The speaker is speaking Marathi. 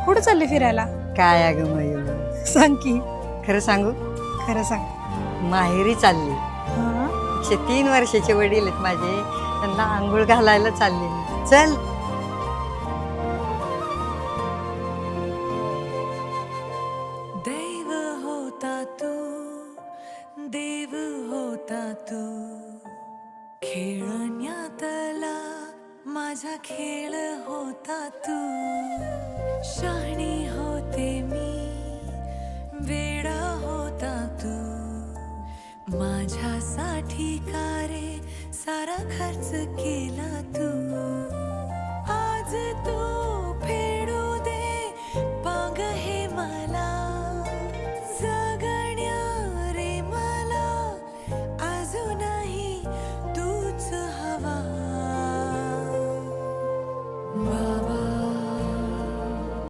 कुठं चालली फिरायला? काय अगं मयूर, सांग की. खरं सांगू, खरं सांग. माहेरी चालली. हा? 103 वर्षाचे वडील आहेत माझे, त्यांना आंघोळ घालायला चालली मी. चल. दैव होता तू, देव होता तू, खेळण्यातला माझा खेळ होता तू. शहाणी होते मी, वेडा होता तू, माझ्यासाठी का रे सारा खर्च केला